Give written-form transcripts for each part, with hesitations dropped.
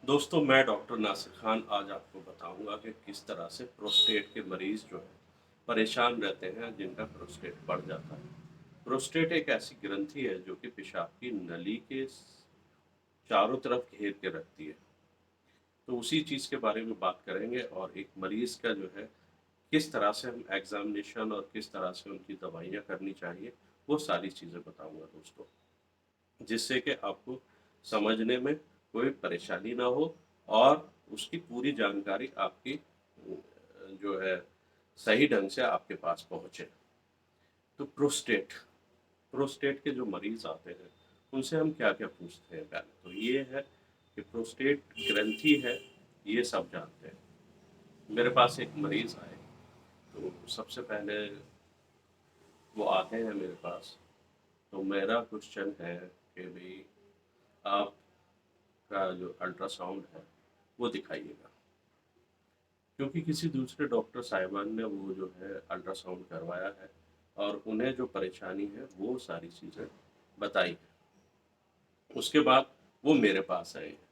दोस्तों, मैं डॉक्टर नासिर खान आज आपको बताऊंगा कि किस तरह से प्रोस्टेट के मरीज जो है परेशान रहते हैं जिनका प्रोस्टेट बढ़ जाता है। प्रोस्टेट एक ऐसी ग्रंथि है जो कि पेशाब की नली के चारों तरफ घेर के रखती है। तो उसी चीज़ के बारे में बात करेंगे और एक मरीज का जो है किस तरह से हम एग्जामिनेशन और किस तरह से उनकी दवाइयाँ करनी चाहिए, वो सारी चीज़ें बताऊंगा दोस्तों, जिससे कि आपको समझने में कोई परेशानी ना हो और उसकी पूरी जानकारी आपकी जो है सही ढंग से आपके पास पहुँचे। तो प्रोस्टेट के जो मरीज़ आते हैं, उनसे हम क्या-क्या पूछते हैं पहले तो ये है कि प्रोस्टेट ग्रंथि है, ये सब जानते हैं। मेरे पास एक मरीज़ आए, तो सबसे पहले वो आते हैं मेरे पास, तो मेरा क्वेश्चन है कि भई आपका जो अल्ट्रासाउंड है, वो दिखाइएगा। क्योंकि किसी दूसरे डॉक्टर साहिबान ने वो जो है अल्ट्रासाउंड करवाया है और उन्हें जो परेशानी है वो सारी चीज़ें बताई हैं। उसके बाद वो मेरे पास आए हैं।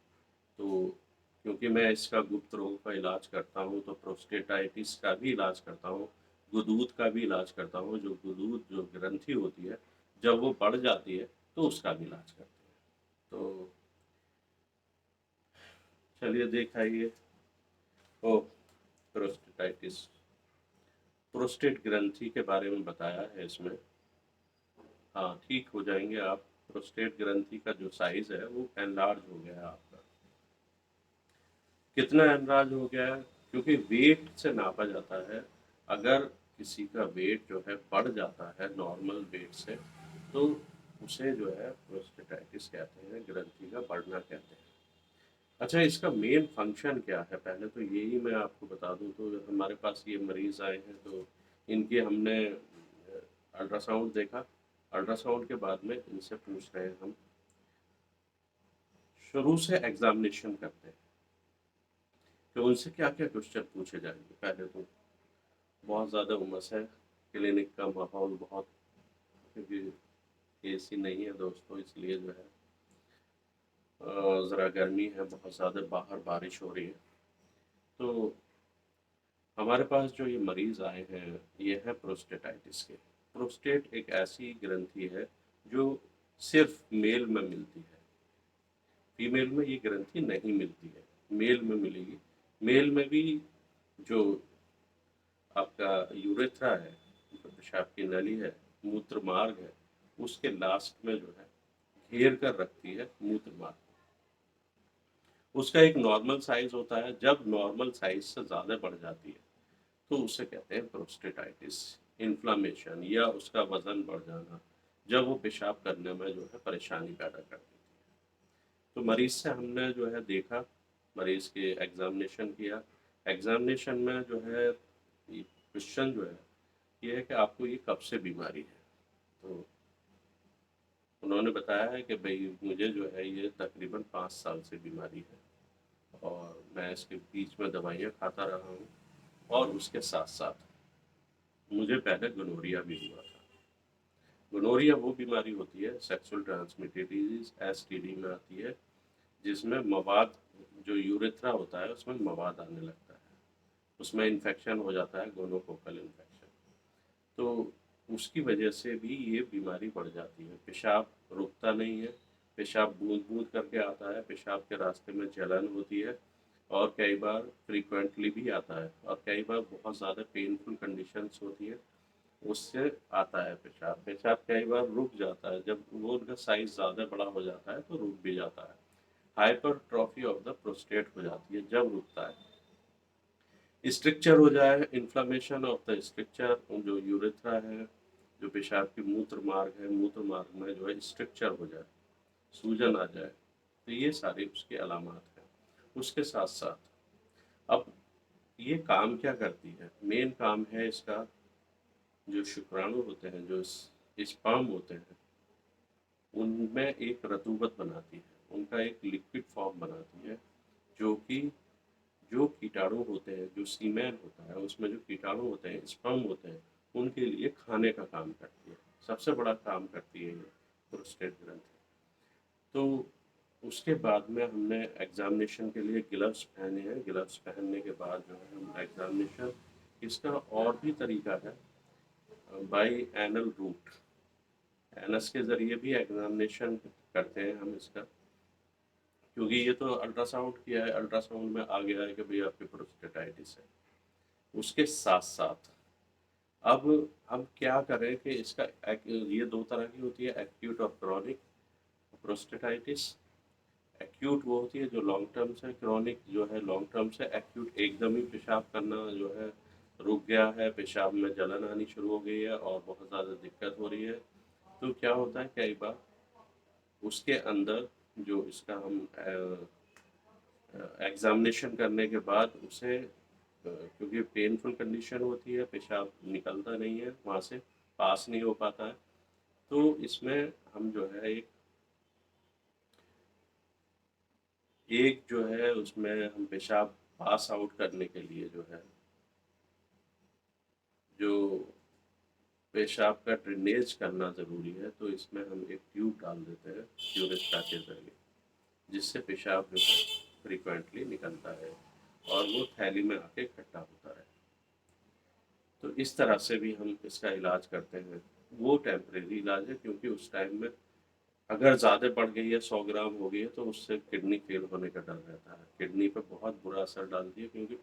तो क्योंकि मैं इसका गुप्त रोग का इलाज करता हूँ तो प्रोस्टेटाइटिस का भी इलाज करता हूँ, गुदूद का भी इलाज करता हूँ। जो गुदूद जो ग्रंथि होती है, जब वो बढ़ जाती है तो उसका भी इलाज करते हैं। तो चलिए दिखाइए। ओह! प्रोस्टेटाइटिस, प्रोस्टेट ग्रंथि के बारे में बताया है इसमें। हाँ, ठीक हो जाएँगे आप। प्रोस्टेट ग्रंथि का जो साइज़ है वो एनलार्ज हो गया है आपका। कितना एनलार्ज हो गया है? क्योंकि वेट से नापा जाता है। अगर किसी का वेट जो है बढ़ जाता है नॉर्मल वेट से, तो उसे जो है प्रोस्टेटाइटिस कहते हैं, ग्रंथि का बढ़ना कहते हैं। अच्छा, इसका मेन फंक्शन क्या है? पहले तो यही मैं आपको बता दूँ। तो हमारे पास ये मरीज़ आए हैं तो इनके हमने अल्ट्रासाउंड देखा। अल्ट्रासाउंड के बाद में इनसे पूछ रहे हैं हम, शुरू से एग्ज़ामिनेशन करते हैं। तो उनसे क्या-क्या क्वेश्चन पूछे जाएँगे? पहले तो बहुत ज़्यादा उमस है, क्लिनिक का माहौल बहुत, क्योंकि एसी नहीं है दोस्तों, इसलिए जो है ज़रा गर्मी है बहुत ज़्यादा, बाहर बारिश हो रही है। तो हमारे पास जो ये मरीज़ आए हैं, ये हैं प्रोस्टेटाइटिस के। प्रोस्टेट एक ऐसी ग्रंथि है जो सिर्फ़ मेल में मिलती है, फीमेल में ये ग्रंथि नहीं मिलती है, मेल में मिलेगी। मेल में भी जो आपका यूरेथ्रा है, जो पेशाब की नली है, मूत्र मार्ग है, उसके लास्ट में जो है घेर कर रखती है मूत्र मार्ग। उसका एक नॉर्मल साइज़ होता है, जब नॉर्मल साइज़ से ज़्यादा बढ़ जाती है, तो उसे कहते हैं प्रोस्टेटाइटिस। इन्फ्लेमेशन या उसका वज़न बढ़ जाना, जब वो पेशाब करने में जो है परेशानी पैदा कर देती है। तो मरीज़ से हमने जो है देखा, मरीज़ के एग्ज़ामिनेशन किया। एग्ज़ामिनेशन में जो है ये क्वेश्चन जो है, ये है कि आपको ये कब से बीमारी है? तो उन्होंने बताया है कि भई मुझे जो है ये तकरीबन 5 साल से बीमारी है और मैं इसके बीच में दवाइयाँ खाता रहा हूँ और उसके साथ-साथ मुझे पहले गोनोरिया भी हुआ था। गोनोरिया वो बीमारी होती है, सेक्सुअल ट्रांसमिटेड डिजीज़, एसटीडी में आती है, जिसमें मवाद, जो यूरेथ्रा होता है उसमें मवाद आने लगता है। उसमें इन्फेक्शन हो जाता है, गोनोकोकल इन्फेक्शन। तो उसकी वजह से भी ये बीमारी बढ़ जाती है। पेशाब रुकता नहीं है, पेशाब बूँद-बूँद करके आता है, पेशाब के रास्ते में जलन होती है और कई बार फ्रीक्वेंटली भी आता है और कई बार बहुत ज़्यादा पेनफुल कंडीशंस होती है, उससे आता है पेशाब। पेशाब कई बार रुक जाता है, जब वो उनका साइज़ ज़्यादा बड़ा हो जाता है तो रुक भी जाता है। हाइपरट्रॉफी ऑफ द प्रोस्टेट हो जाती है जब रुकता है। स्ट्रक्चर हो जाए, इन्फ्लेमेशन ऑफ द स्ट्रक्चर, जो यूरेथ्रा है, जो पेशाब की मूत्र मार्ग है, मूत्र मार्ग में जो है स्ट्रक्चर हो जाए, सूजन आ जाए, तो ये सारी उसकी अलामात हैं। उसके साथ-साथ अब ये काम क्या करती है? मेन काम है इसका, जो शुक्राणु होते हैं, जो स्पर्म होते हैं, उनमें एक रतूबत बनाती है, उनका एक लिक्विड फॉर्म बनाती है, जो कि जो कीटाणु होते हैं, जो सीमेन होता है, उसमें जो कीटाणु होते हैं, स्पर्म होते हैं, उनके लिए खाने का काम करती है। सबसे बड़ा काम करती है ये प्रोस्टेट ग्रंथि। तो उसके बाद में हमने एग्ज़ामिनेशन के लिए ग्लव्स पहने हैं। ग्लव्स पहनने के बाद जो है हम एग्ज़ामिनेशन, इसका और भी तरीका है, बाय एनल रूट, एनस के ज़रिए भी एग्ज़ामिनेशन करते हैं हम इसका। क्योंकि ये तो अल्ट्रासाउंड किया है, अल्ट्रासाउंड में आ गया है कि भई आपकी प्रोस्टेटाइटिस है। उसके साथ-साथ अब हम क्या करें कि इसका ये 2 तरह की होती है, एक्यूट और क्रॉनिक प्रोस्टेटाइटिस। एक्यूट वो होती है जो लॉन्ग टर्म से, क्रॉनिक जो है लॉन्ग टर्म से। एक्यूट एकदम ही पेशाब करना जो है रुक गया है, पेशाब में जलन आनी शुरू हो गई है और बहुत ज़्यादा दिक्कत हो रही है। तो क्या होता है कई बार उसके अंदर जो इसका हम एग्ज़ामिनेशन करने के बाद उसे क्योंकि पेनफुल कंडीशन होती है, पेशाब निकलता नहीं है वहाँ से, पास नहीं हो पाता है। तो इसमें हम जो है एक जो है उसमें हम पेशाब पास आउट करने के लिए जो है, जो पेशाब का ड्रेनेज करना ज़रूरी है, तो इसमें हम एक ट्यूब डाल देते हैं यूरेस्टा के ज़रिए, जिससे पेशाब जो है फ्रीक्वेंटली निकलता है और वो थैली में आके इकट्ठा होता है। तो इस तरह से भी हम इसका इलाज करते हैं। वो टेम्परेरी इलाज है, क्योंकि उस टाइम में अगर ज़्यादा बढ़ गई है, 100 ग्राम हो गई है, तो उससे किडनी फेल होने का डर रहता है। किडनी पे बहुत बुरा असर डालती है, क्योंकि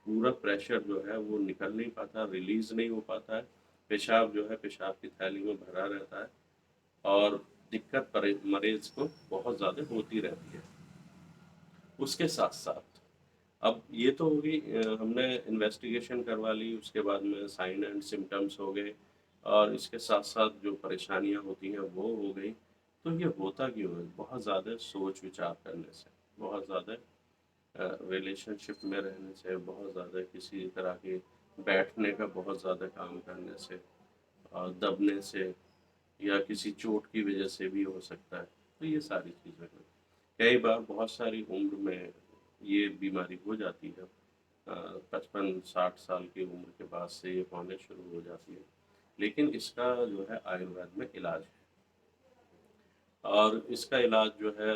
पूरा प्रेशर जो है वो निकल नहीं पाता, रिलीज़ नहीं हो पाता है। पेशाब जो है पेशाब की थैली में भरा रहता है और दिक्कत मरीज़ को बहुत ज़्यादा होती रहती है। उसके साथ-साथ अब ये तो होगी, हमने इन्वेस्टिगेशन करवा ली, उसके बाद में साइन एंड सिम्पटम्स हो गए और इसके साथ-साथ जो परेशानियाँ होती हैं वो हो गई। तो ये होता क्यों है? बहुत ज़्यादा सोच-विचार करने से, बहुत ज़्यादा रिलेशनशिप में रहने से, बहुत ज़्यादा किसी तरह के बैठने का बहुत ज़्यादा काम करने से, दबने से या किसी चोट की वजह से भी हो सकता है। तो ये सारी चीज़ें हैं। कई बार बहुत सारी उम्र में ये बीमारी हो जाती है। 55-60 साल की उम्र के बाद से ये होने शुरू हो जाती है। लेकिन इसका जो है आयुर्वेद में इलाज है और इसका इलाज जो है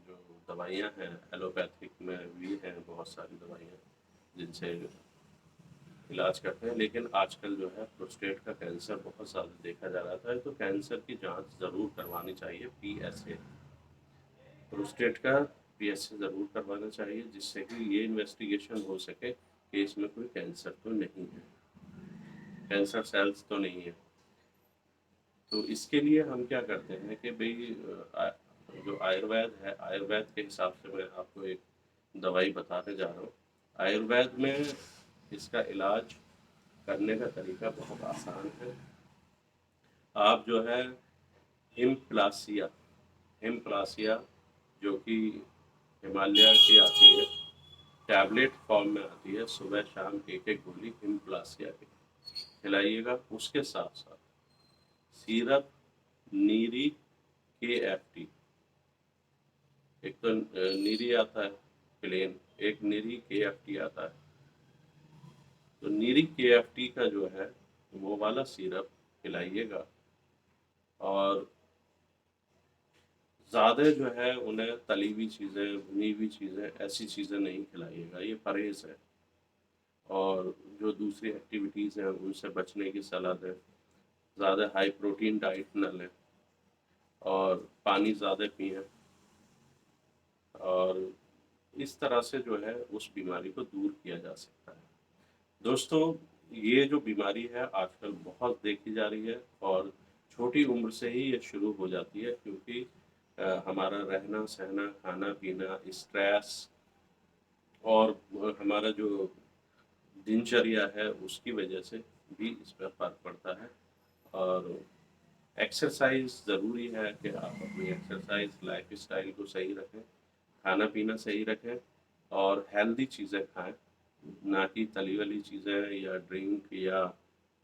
जो दवाइयाँ हैं एलोपैथिक में भी हैं, बहुत सारी दवाइयाँ जिनसे इलाज करते हैं। लेकिन आजकल जो है प्रोस्टेट का कैंसर बहुत ज़्यादा देखा जा रहा है, तो कैंसर की जाँच ज़रूर करवानी चाहिए, पीएसए। प्रोस्टेट का पीएसए ज़रूर करवाना चाहिए, जिससे कि ये इन्वेस्टिगेशन हो सके कि इसमें कोई कैंसर तो नहीं है, कैंसर सेल्स तो नहीं है। तो इसके लिए हम क्या करते हैं कि भई जो आयुर्वेद है, आयुर्वेद के हिसाब से मैं आपको एक दवाई बताने जा रहा हूँ। आयुर्वेद में इसका इलाज करने का तरीका बहुत आसान है। आप जो है हिमप्लासिया, हिमप्लासिया जो कि हिमालय की आती है, टैबलेट फॉर्म में आती है, सुबह शाम एक-एक गोली हिमप्लासिया की खिलाइएगा। उसके साथ-साथ सीरप नीरी केएफटी, एक तो नीरी आता है प्लेन, एक नीरी केएफटी आता है। तो नीरी केएफटी का जो है वो वाला सिरप खिलाइएगा और ज़्यादा जो है उन्हें तली हुई चीज़ें, भुनी हुई चीज़ें, ऐसी चीज़ें नहीं खिलाइएगा, ये परहेज़ है। और जो दूसरी एक्टिविटीज़ हैं उनसे बचने की सलाह दें। ज़्यादा हाई प्रोटीन डाइट ना लें और पानी ज़्यादा पिएँ और इस तरह से जो है उस बीमारी को दूर किया जा सकता है। दोस्तों, ये जो बीमारी है आजकल बहुत देखी जा रही है और छोटी उम्र से ही ये शुरू हो जाती है, क्योंकि हमारा रहना-सहना, खाना-पीना, स्ट्रेस और हमारा जो दिनचर्या है उसकी वजह से भी इस पे फ़र्क पड़ता है। और एक्सरसाइज़ ज़रूरी है कि आप अपनी एक्सरसाइज़ लाइफ़स्टाइल को सही रखें, खाना-पीना सही रखें और हेल्दी चीज़ें खाएँ, ना कि तली-वली चीज़ें या ड्रिंक या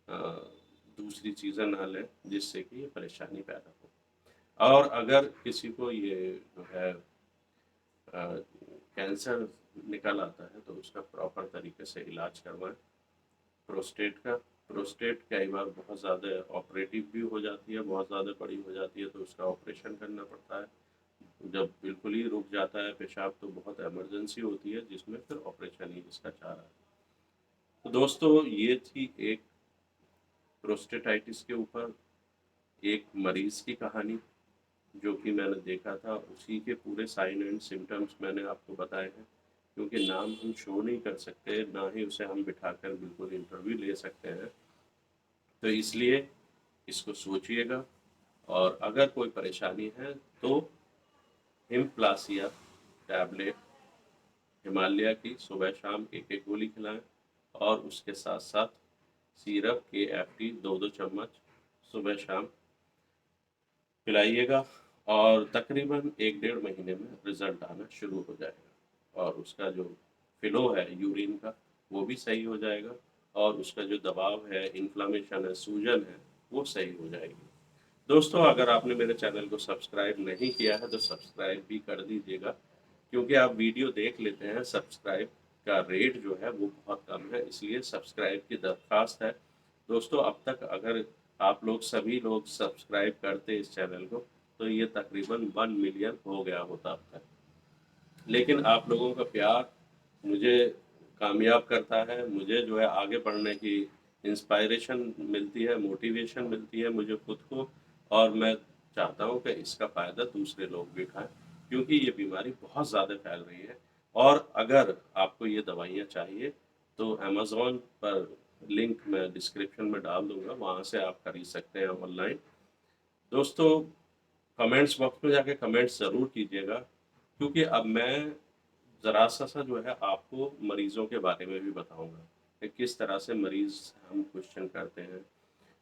अ, दूसरी चीज़ें ना लें, जिससे कि ये परेशानी पैदा हो। और अगर किसी को ये जो है कैंसर निकल आता है, तो उसका प्रॉपर तरीके से इलाज करवाएँ। प्रोस्टेट का, प्रोस्टेट कई बार बहुत ज़्यादा ऑपरेटिव भी हो जाती है, बहुत ज़्यादा बड़ी हो जाती है, तो उसका ऑपरेशन करना पड़ता है। जब बिल्कुल ही रुक जाता है पेशाब तो बहुत इमरजेंसी होती है, जिसमें फिर ऑपरेशन ही इसका चारा है। तो दोस्तों ये थी एक प्रोस्टेटाइटिस के ऊपर एक मरीज़ की कहानी, जो कि मैंने देखा था, उसी के पूरे साइन एंड सिम्पटम्स मैंने आपको बताए हैं। क्योंकि नाम हम शो नहीं कर सकते, ना ही उसे हम बिठाकर बिल्कुल इंटरव्यू ले सकते हैं। तो इसलिए इसको सोचिएगा, और अगर कोई परेशानी है तो हिमप्लासिया टैबलेट हिमालय की सुबह शाम एक एक गोली खिलाएं, और उसके साथ साथ सिरप KFT 2-2 चम्मच सुबह शाम पिलाइएगा, और तकरीबन 1 डेढ़ महीने में रिजल्ट आना शुरू हो जाएगा, और उसका जो फ्लो है यूरिन का वो भी सही हो जाएगा, और उसका जो दबाव है, इन्फ्लामेशन है, सूजन है, वो सही हो जाएगी। दोस्तों अगर आपने मेरे चैनल को सब्सक्राइब नहीं किया है तो सब्सक्राइब भी कर दीजिएगा, क्योंकि आप वीडियो देख लेते हैं, सब्सक्राइब का रेट जो है वो बहुत कम है, इसलिए सब्सक्राइब की दरख्वास्त है। दोस्तों अब तक अगर आप लोग सभी लोग सब्सक्राइब करते इस चैनल को तो ये तकरीबन 1 मिलियन हो गया होता अब तक। लेकिन आप लोगों का प्यार मुझे कामयाब करता है, मुझे जो है आगे बढ़ने की इंस्पायरेशन मिलती है, मोटिवेशन मिलती है मुझे खुद को, और मैं चाहता हूँ कि इसका फ़ायदा दूसरे लोग भी उठाएँ, क्योंकि ये बीमारी बहुत ज़्यादा फैल रही है। और अगर आपको ये दवाइयाँ चाहिए तो अमेज़न पर लिंक मैं डिस्क्रिप्शन में डाल दूँगा, वहाँ से आप खरीद सकते हैं ऑनलाइन। दोस्तों कमेंट्स बॉक्स में जाके कमेंट्स ज़रूर कीजिएगा, क्योंकि अब मैं ज़रा-सा जो है आपको मरीज़ों के बारे में भी बताऊँगा कि किस तरह से मरीज़ हम क्वेश्चन करते हैं,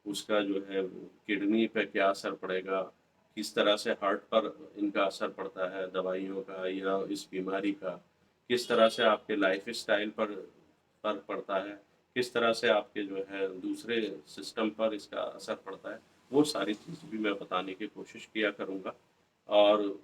उसका जो है किडनी पे क्या असर पड़ेगा, किस तरह से हार्ट पर इनका असर पड़ता है दवाइयों का या इस बीमारी का, किस तरह से आपके लाइफ़स्टाइल पर फ़र्क पड़ता है, किस तरह से आपके जो है दूसरे सिस्टम पर इसका असर पड़ता है, वो सारी चीज़ भी मैं बताने की कोशिश किया करूँगा, और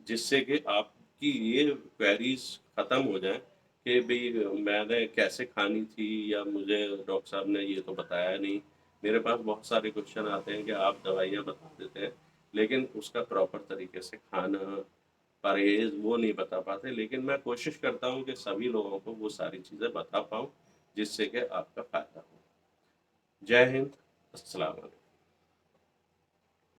जिससे कि आपकी ये क्वेरीज़ ख़त्म हो जाएँ कि भई मैंने कैसे खानी थी, या मुझे डॉक्टर साहब ने ये तो बताया नहीं। मेरे पास बहुत सारे क्वेश्चन आते हैं कि आप दवाइयाँ बता देते हैं, लेकिन उसका प्रॉपर तरीके से खाना, परहेज़ वो नहीं बता पाते, लेकिन मैं कोशिश करता हूँ कि सभी लोगों को वो सारी चीज़ें बता पाऊँ, जिससे कि आपका फ़ायदा हो। जय हिंद, अस्सलाम वालेकुम।